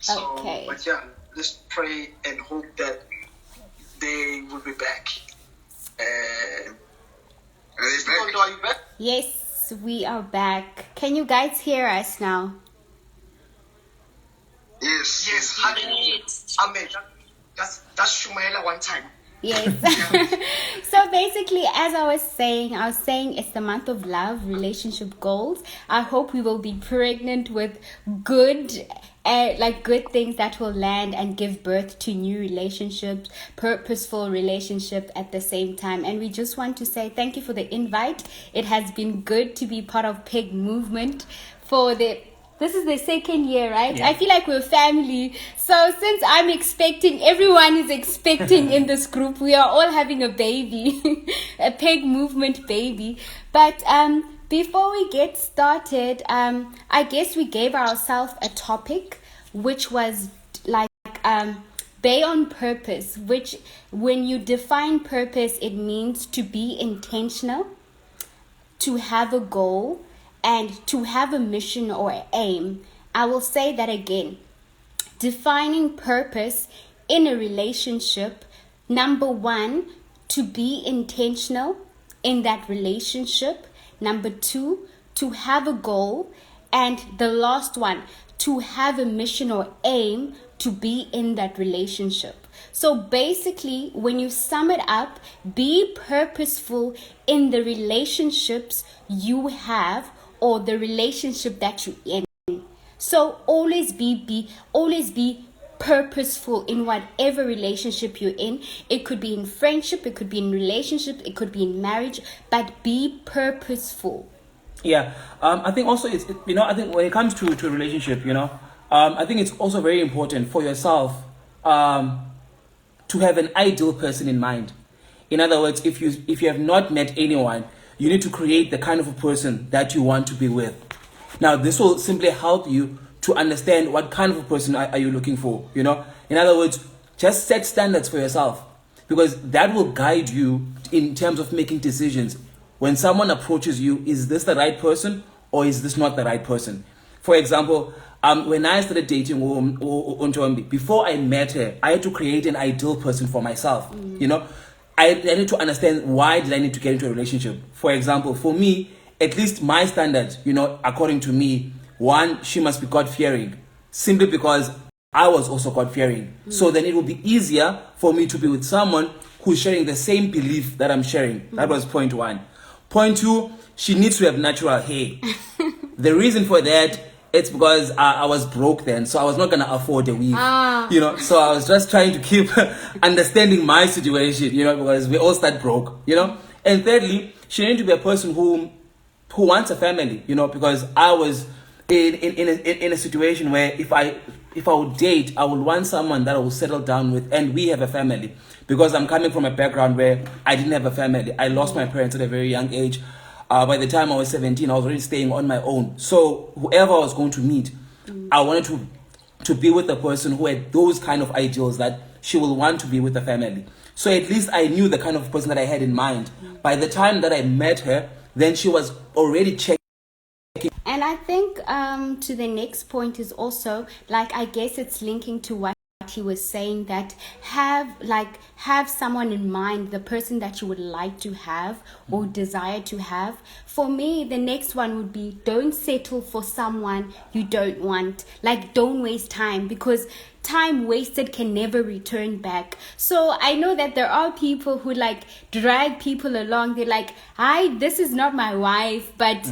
So, Okay. but yeah, let's pray and hope that they will be back. Are they back? Are you back? Yes, we are back. Can you guys hear us now? Yes. Yes, hallelujah. Amen. That's Shumaila one time. Yes. So basically, as I was saying it's the month of love, relationship goals. I hope we will be pregnant with good good things that will land and give birth to new relationships, purposeful relationships at the same time. And we just want to say thank you for the invite. It has been good to be part of Pegmovement this is the second year, right? Yeah. I feel like we're family. So since I'm expecting, everyone is expecting in this group. We are all having a baby, a Pegmovement baby. But before we get started, I guess we gave ourselves a topic, which was like be on purpose, which when you define purpose, it means to be intentional, to have a goal, and to have a mission or aim. I will say that again. Defining purpose in a relationship, number one, to be intentional in that relationship. Number two, to have a goal. And the last one, to have a mission or aim to be in that relationship. So basically, when you sum it up, be purposeful in the relationships you have or the relationship that you're in. So always be purposeful in whatever relationship you're in. It could be in friendship, it could be in relationship, it could be in marriage, but be purposeful. Yeah, I think also I think when it comes to a relationship, I think it's also very important for yourself to have an ideal person in mind. In other words, if you have not met anyone, you need to create the kind of a person that you want to be with. Now, this will simply help you to understand what kind of a person are you looking for. In other words, just set standards for yourself, because that will guide you in terms of making decisions. When someone approaches you, is this the right person or is this not the right person? For example, when I started dating Untombi, before I met her, I had to create an ideal person for myself. I need to understand, why did I need to get into a relationship? For example, for me, at least my standard, according to me, one, she must be God-fearing, simply because I was also God-fearing. So then it will be easier for me to be with someone who's sharing the same belief that I'm sharing. That was point one. Point two, she needs to have natural hair. The reason for that, it's because I was broke then, so I was not going to afford a weave. So I was just trying to keep understanding my situation, because we all start broke, And thirdly, she needed to be a person who wants a family, because I was in a situation where if I would date, I would want someone that I will settle down with, and we have a family. Because I'm coming from a background where I didn't have a family. I lost my parents at a very young age. By the time I was 17, I was already staying on my own. So whoever I was going to meet, I wanted to be with a person who had those kind of ideals, that she will want to be with a family. So at least I knew the kind of person that I had in mind. By the time that I met her, then she was already checking. And I think to the next point is also, I guess it's linking to what he was saying, that have someone in mind, the person that you would like to have or desire to have. For me, the next one would be, don't settle for someone you don't want. Don't waste time, because time wasted can never return back. So I know that there are people who drag people along. They're like, this is not my wife, but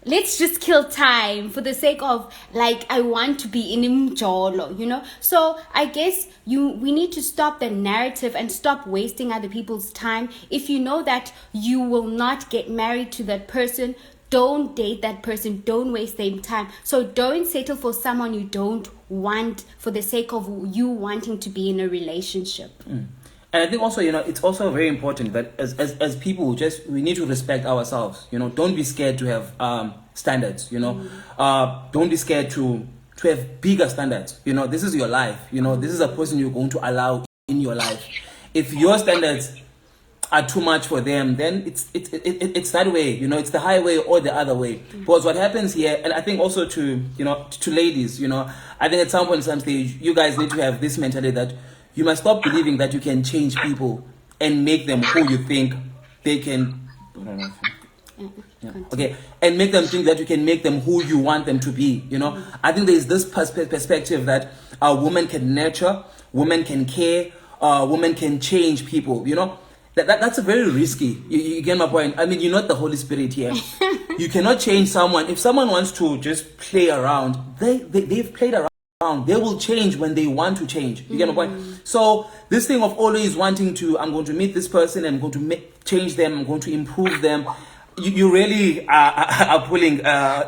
let's just kill time for the sake of I want to be in Imjolo, So I guess we need to stop the narrative and stop wasting other people's time. If you know that you will not get married to that person, don't date that person. Don't waste their time. So don't settle for someone you don't want for the sake of you wanting to be in a relationship. And I think also, it's also very important that as people, we need to respect ourselves. Don't be scared to have standards. Don't be scared to have bigger standards. This is your life. This is a person you're going to allow in your life. If your standards are too much for them, then it's that way, you know, it's the highway or the other way. Because what happens here, and I think also to, you know, to ladies, you know, I think at some point in some stage you guys need to have this mentality that you must stop believing that you can change people and make them who you think they can. Okay, and make them think that you can make them who you want them to be. You know, I think there's this perspective that a woman can nurture, woman can care, woman can change people. You know, that's a very risky. You get my point. I mean, you're not the Holy Spirit here. You cannot change someone. If someone wants to just play around, they've played around. They will change when they want to change. You get my point? So this thing of always wanting to, I'm going to meet this person, I'm going to change them, I'm going to improve them. You really are pulling.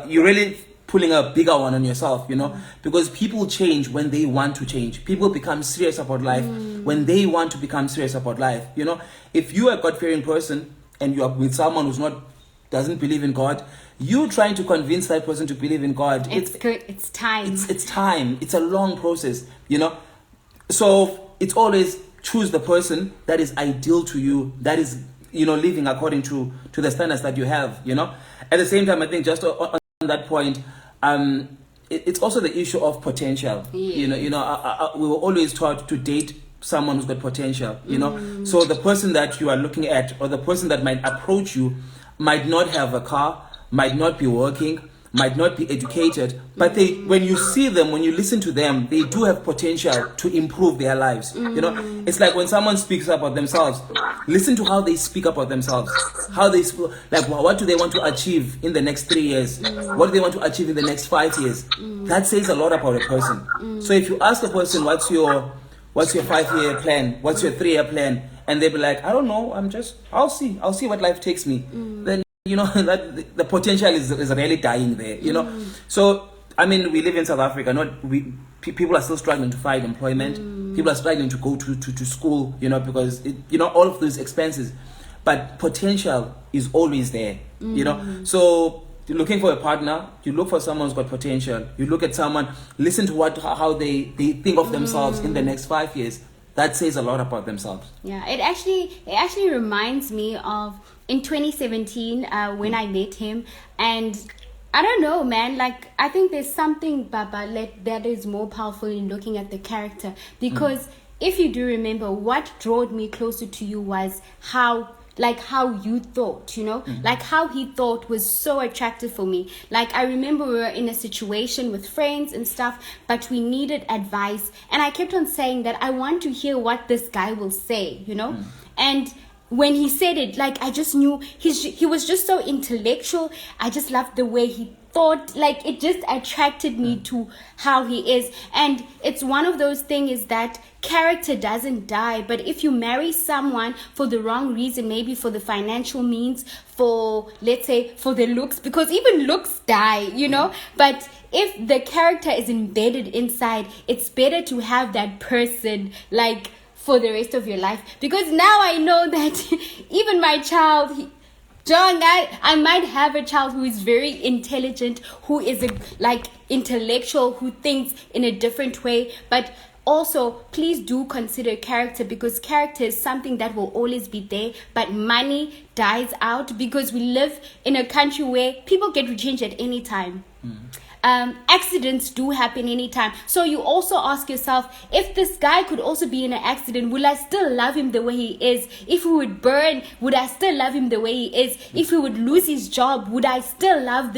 You're really pulling a bigger one on yourself. You know, because people change when they want to change. People become serious about life when they want to become serious about life. You know, if you are a God-fearing person and you are with someone who's doesn't believe in God, you trying to convince that person to believe in God. It's good. It's time. It's time. It's a long process. You know, so it's always choose the person that is ideal to you. That is, you know, living according to the standards that you have, you know. At the same time, I think just on that point, it's also the issue of potential. Yeah. You know, we were always taught to date someone who's got potential, you know. So the person that you are looking at, or the person that might approach you, might not have a car, might not be working, might not be educated, but when you see them, when you listen to them, they do have potential to improve their lives. You know, it's like when someone speaks about themselves, listen to how they speak about themselves, how they like, what do they want to achieve in the next 3 years? What do they want to achieve in the next 5 years? That says a lot about a person. So if you ask a person, what's your 5-year plan? What's your 3-year plan? And they'll be like, I don't know. I'll see what life takes me. Then, you know, that the potential is really dying there, you know. So, I mean, we live in South Africa. People are still struggling to find employment. People are struggling to go to school, you know, because, you know, all of those expenses. But potential is always there, you know. So, you're looking for a partner, you look for someone who's got potential. You look at someone, listen to how they think of themselves in the next 5 years. That says a lot about themselves. Yeah, it actually reminds me of in 2017 when I met him, and I don't know, man. Like, I think there's something, Baba, that is more powerful in looking at the character. Because if you do remember, what drew me closer to you was how you thought, you know, like how he thought was so attractive for me. Like, I remember we were in a situation with friends and stuff, but we needed advice. And I kept on saying that I want to hear what this guy will say, you know. And when he said it, like, I just knew he was just so intellectual. I just loved the way he thought. Like, it just attracted me to how he is. And it's one of those things is that character doesn't die. But if you marry someone for the wrong reason, maybe for the financial means, for, let's say, for the looks, because even looks die, you know. But if the character is embedded inside, it's better to have that person, like, for the rest of your life. Because now I know that even my child, John, I might have a child who is very intelligent, who is intellectual, who thinks in a different way. But also, please do consider character, because character is something that will always be there. But money dies out, because we live in a country where people get retrenched at any time. Accidents do happen anytime. So you also ask yourself, if this guy could also be in an accident, will I still love him the way he is? If he would burn, would I still love him the way he is? If he would lose his job, would I still love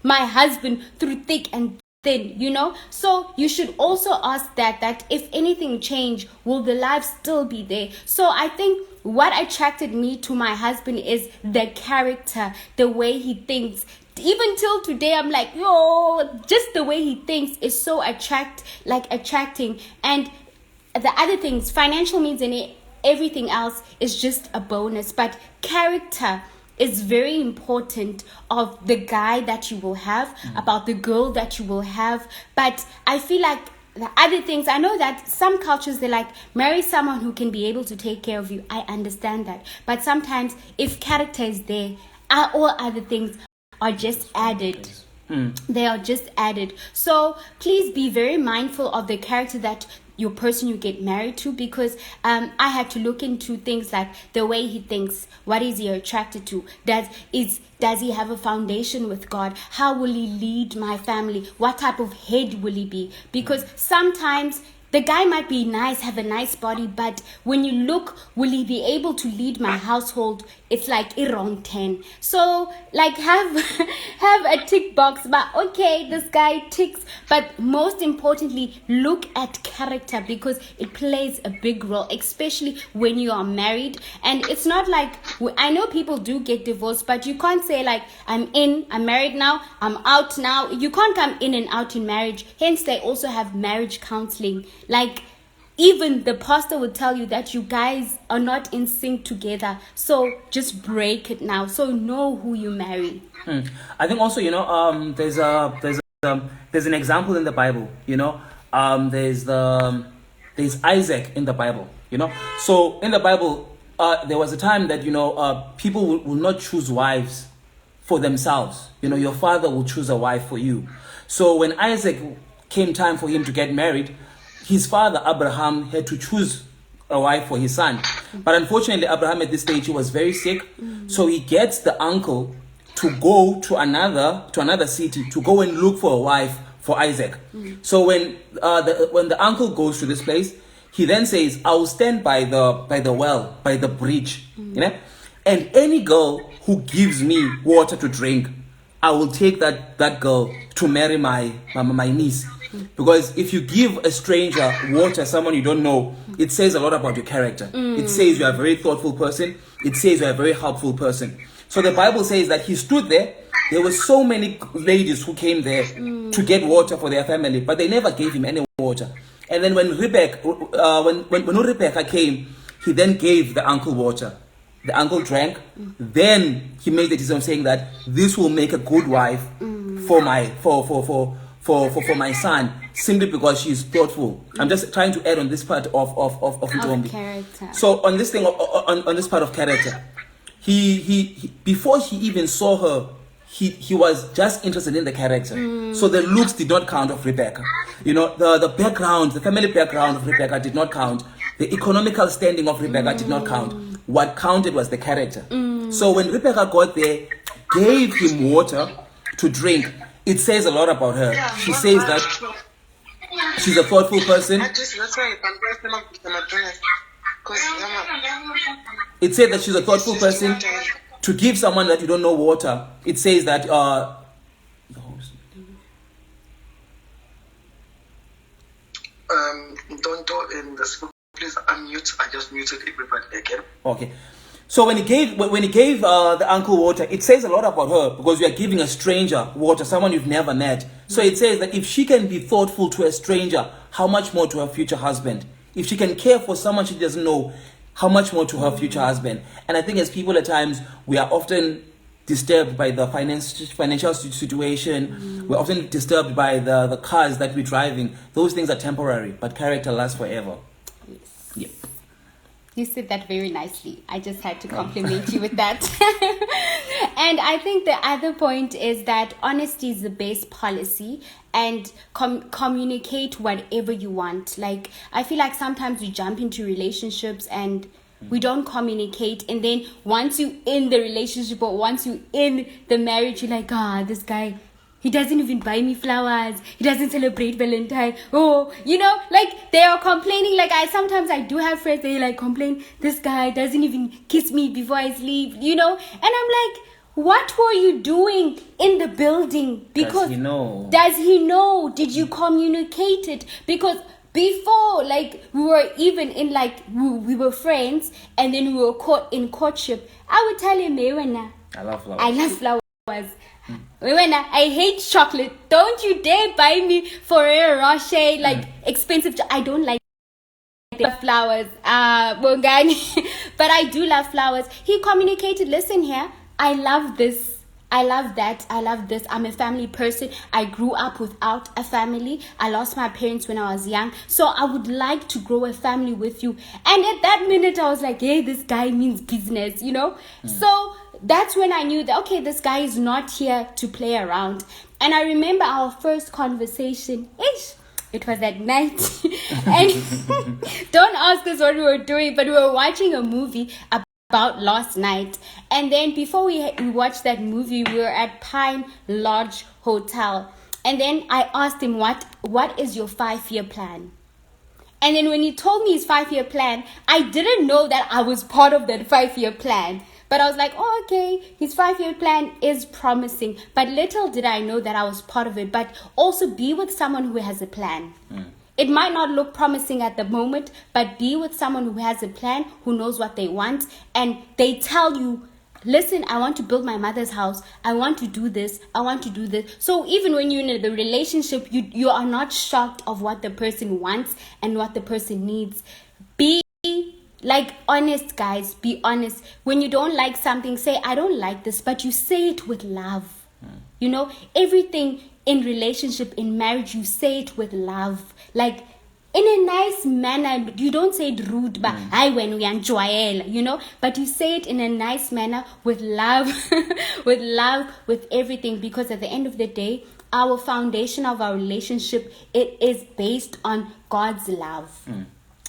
my husband through thick and thin, you know? So you should also ask that if anything change, will the life still be there? So I think what attracted me to my husband is the character, the way he thinks. Even till today, I'm like, yo, just the way he thinks is so attracting. And the other things, financial means and everything else is just a bonus. But character is very important of the guy that you will have, about the girl that you will have. But I feel like the other things, I know that some cultures, they're like, marry someone who can be able to take care of you. I understand that. But sometimes if character is there, all other things are just added. They are just added. So please be very mindful of the character that your person you get married to, because I had to look into things like the way he thinks, what is he attracted to, does he have a foundation with God, how will he lead my family, what type of head will he be, because sometimes the guy might be nice, have a nice body, but when you look, will he be able to lead my household? It's like a wrong 10. So like have a tick box, but okay, this guy ticks. But most importantly, look at character, because it plays a big role, especially when you are married. And it's not like, I know people do get divorced, but you can't say like, I'm married now, I'm out now. You can't come in and out in marriage. Hence, they also have marriage counseling. Like, even the pastor would tell you that you guys are not in sync together. So just break it now. So know who you marry. I think also, there's an example in the Bible, there's Isaac in the Bible, So in the Bible, there was a time that, people will not choose wives for themselves. Your father will choose a wife for you. So when Isaac came time for him to get married, his father Abraham had to choose a wife for his son. But unfortunately, Abraham at this stage, he was very sick. So he gets the uncle to go to another city to go and look for a wife for Isaac. So when the uncle goes to this place, he then says, I will stand by the well, by the bridge, and any girl who gives me water to drink, I will take that girl to marry my niece. Because if you give a stranger water, someone you don't know, it says a lot about your character. It says you are a very thoughtful person. It says you are a very helpful person. So the Bible says that he stood there. There were so many ladies who came there to get water for their family, but they never gave him any water. And then when Rebecca came, he then gave the uncle water. The uncle drank. Then he made the decision saying that this will make a good wife for my son, simply because she's thoughtful. I'm just trying to add on this part of character. So on this thing, on this part of character, he before he even saw her, he was just interested in the character. So the looks did not count of Rebecca. The background, the family background of Rebecca did not count. The economical standing of Rebecca did not count. What counted was the character. So when Rebecca got there, gave him water to drink, it says a lot about her. She says that she's a thoughtful person. It said that she's a thoughtful person. To give someone that you don't know water, it says that don't do in the school. Please unmute. I just muted everybody again. Okay. So when he gave the uncle water, it says a lot about her, because you are giving a stranger water, someone you've never met. So it says that if she can be thoughtful to a stranger, how much more to her future husband? If she can care for someone she doesn't know, how much more to her future husband? And I think as people at times, we are often disturbed by the financial situation. We're often disturbed by the cars that we're driving. Those things are temporary, but character lasts forever. Yes. Yep. You said that very nicely. I just had to compliment you with that. And I think the other point is that honesty is the best policy, and communicate whatever you want. Like, I feel like sometimes we jump into relationships and we don't communicate, and then once you in the relationship or once you in the marriage, you're like, this guy, he doesn't even buy me flowers. He doesn't celebrate Valentine. Oh, like they are complaining. Like sometimes I do have friends, they like complain, this guy doesn't even kiss me before I sleep, And I'm like, what were you doing in the building? Because does he know? Did you communicate it? Because before, like, we were even in, like, we were friends, and then we were caught in courtship. I would tell him, I love flowers. I love flowers. I hate chocolate. Don't you dare buy me Ferrero Rocher, like expensive. I don't like flowers. Bongani. But I do love flowers. He communicated, listen here, I love this. I love that. I love this. I'm a family person. I grew up without a family. I lost my parents when I was young. So I would like to grow a family with you. And at that minute, I was like, hey, this guy means business, So that's when I knew that, okay, this guy is not here to play around. And I remember our first conversation. It was at night. And don't ask us what we were doing, but we were watching a movie about last night. And then before we watched that movie, we were at Pine Lodge Hotel. And then I asked him, what is your 5-year plan? And then when he told me his 5-year plan, I didn't know that I was part of that 5-year plan. But I was like, oh, okay, his 5-year plan is promising. But little did I know that I was part of it. But also be with someone who has a plan. It might not look promising at the moment, but be with someone who has a plan, who knows what they want. And they tell you, listen, I want to build my mother's house. I want to do this. I want to do this. So even when you're in the relationship, you are not shocked of what the person wants and what the person needs. Be honest, guys. Be honest. When you don't like something, say, I don't like this, but you say it with love. You know, everything in relationship, in marriage, you say it with love. Like, in a nice manner. You don't say it rude, but when we enjoy, you know, but you say it in a nice manner with love, with everything, because at the end of the day, our foundation of our relationship, it is based on God's love.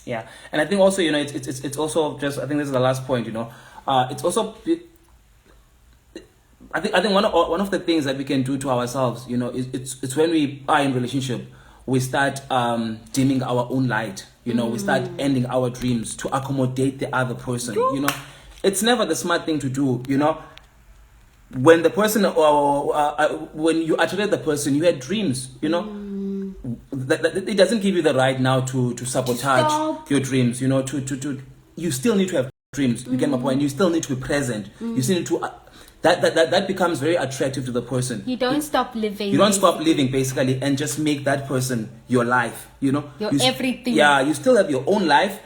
Yeah, and I think also, you know, it's also just, I think this is the last point, you know, it's also, I think one of the things that we can do to ourselves, you know, it's when we are in relationship, we start dimming our own light, you know, we start ending our dreams to accommodate the other person, you know. It's never the smart thing to do, you know. When the person, when you attract the person, you had dreams, you know. That it doesn't give you the right now to sabotage your dreams, you know. You still need to have dreams. You get my point. You still need to be present. You still need to. That becomes very attractive to the person. You don't stop living. You don't stop living, basically, and just make that person your life. You know, everything. Yeah, you still have your own life,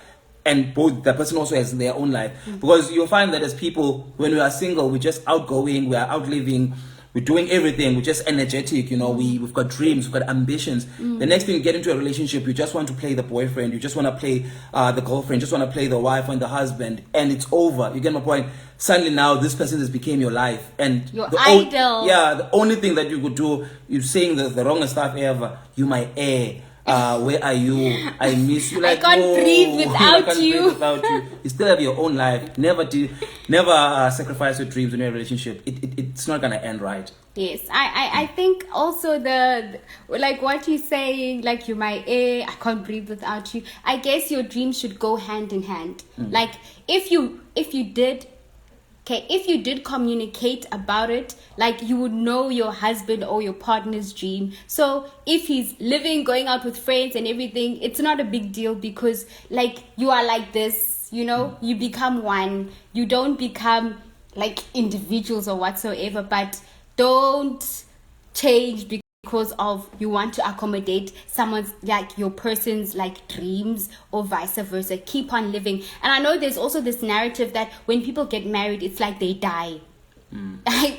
and both the person also has their own life. Because you'll find that as people, when we are single, we're just outgoing, we are out living, we're doing everything, we're just energetic. You know, we've got dreams, we've got ambitions. The next thing you get into a relationship, you just want to play the boyfriend, you just want to play the girlfriend, just want to play the wife and the husband, and it's over. You get my point? Suddenly now this person has became your life, and your idol. The only thing that you could do, you're saying the wrongest stuff ever. You my air. Where are you? I miss you. Like, I can't breathe without you. You still have your own life. Never sacrifice your dreams in your relationship. It's not gonna end right. Yes, I think also like what you're saying, like you my air, I can't breathe without you. I guess your dreams should go hand in hand. Like if you did communicate about it, like you would know your husband or your partner's dream. So if he's living, going out with friends and everything, it's not a big deal, because like you are like this, you know, you become one. You don't become like individuals or whatsoever, but don't change because of you want to accommodate someone's, like your person's like dreams, or vice versa. Keep on living. And I know there's also this narrative that when people get married, it's like they die.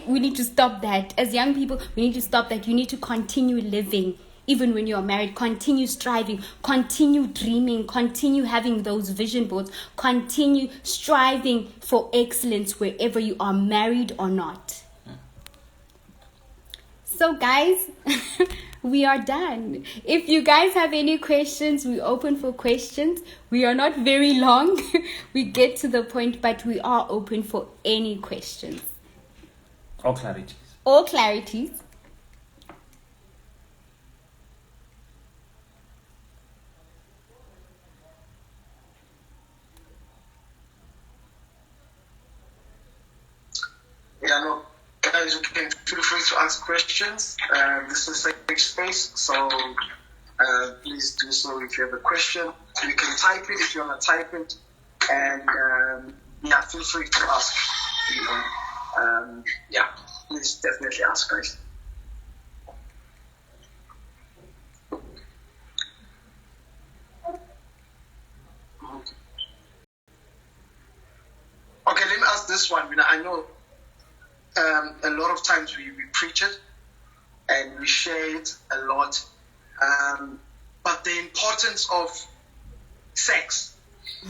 We need to stop that. As young people, we need to stop that. You need to continue living. Even when you're married, continue striving, continue dreaming, continue having those vision boards, continue striving for excellence wherever you are, married or not. So guys, we are done. If you guys have any questions, we're open for questions. We are not very long. We get to the point, but we are open for any questions. Or clarities. Or clarities. Yeah, no. Guys, you can feel free to ask questions. This is a safe space, so please do so. If you have a question, you can type it if you want to type it, and feel free to ask. You know, please definitely ask, guys. Okay, let me ask this one. I know. A lot of times we preach it and we share it a lot, but the importance of sex,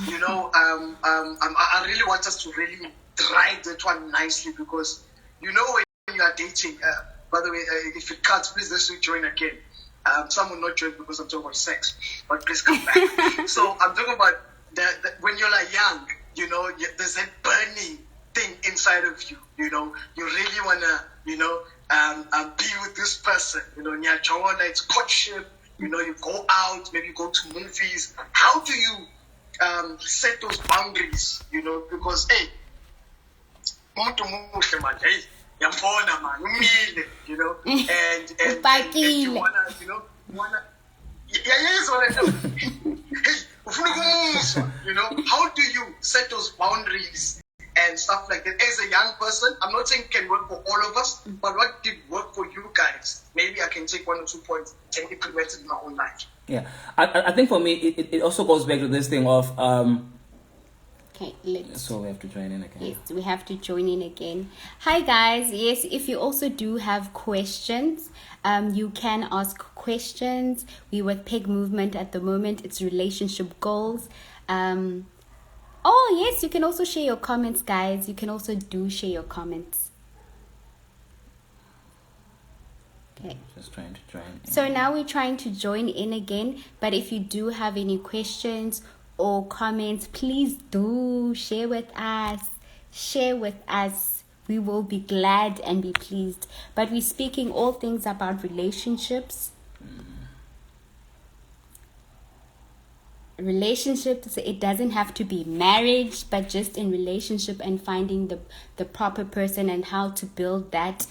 you know, I really want us to really drive that one nicely, because you know when you are dating, By the way, if it cuts, please let's join again. Some will not join because I'm talking about sex, but please come back. So I'm talking about when you're like young, you know, there's that burning thing inside of you. You know, you really wanna, you know, be with this person. You know, it's courtship. You know, you go out, maybe go to movies. How do you set those boundaries? You know, because hey, yambona man, umile, you know, and you wanna, yes, what I know. Hey, ufuna ukumuswa, you know, how do you set those boundaries and stuff like that as a young person? I'm not saying it can work for all of us, but what did work for you guys? Maybe I can take 1 or 2 points and implement it in my own life. Yeah, I think for me, it also goes back to this thing of Okay, so we have to join in again. Yes, we have to join in again. Hi guys, yes, if you also do have questions, you can ask questions. We with Pegmovement at the moment, it's relationship goals. Oh yes, you can also share your comments, guys. You can also share your comments. Okay. Just trying to join in. So now we're trying to join in again, but if you do have any questions or comments, please do share with us. Share with us. We will be glad and be pleased. But we're speaking all things about relationships. Relationships, it doesn't have to be marriage, but just in relationship and finding the proper person and how to build that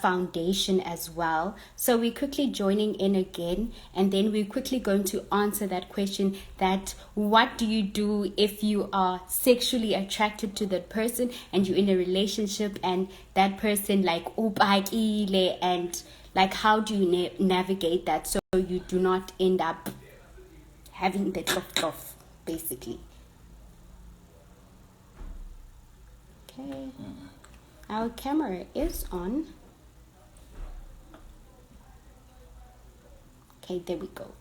foundation as well. So we're quickly joining in again, and then we're quickly going to answer that question, that what do you do if you are sexually attracted to that person and you're in a relationship and that person like upakile, and like how do you navigate that so you do not end up having the tough, basically. Okay. Our camera is on. Okay, there we go.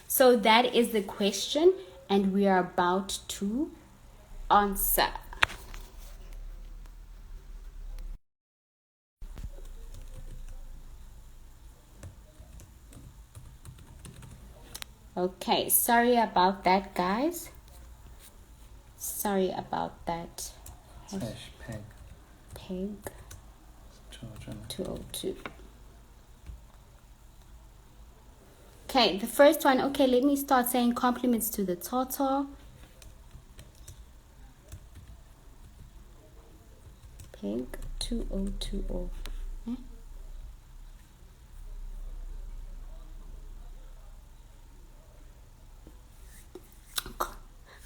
So that is the question, and we are about to answer. Okay, sorry about that, guys. Sorry about that. Peg. Peg 202. Okay, the first one. Okay, let me start saying compliments to the Toto. Peg 2020.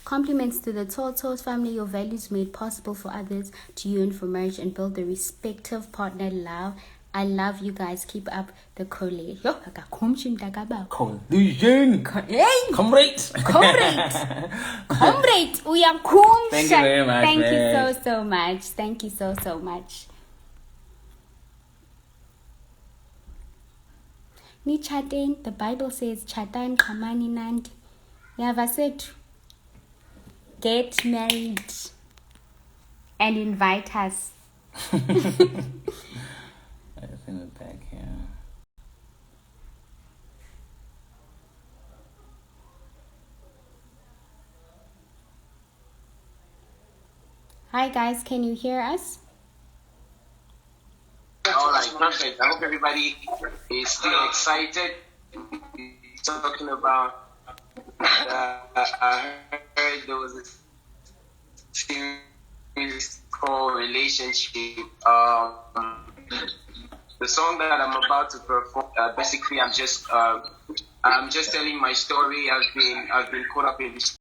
Compliments to the Tortoise family. Your values made possible for others, to you, and for marriage, and build the respective partner love. I love you guys. Keep up the collision. Collusion. Hey, Comrade. Uyakumsha. Thank you very much. Thank you so much. Thank you so much. Ni chaten. The Bible says chatan kamani nandi. Yavasetu. Get married and invite us. I just in the back here. Hi guys, can you hear us? All right, perfect. I hope everybody is still excited. Talking about, I heard there was a series called Relationship. The song that I'm about to perform, basically, I'm just telling my story. I've been caught up in this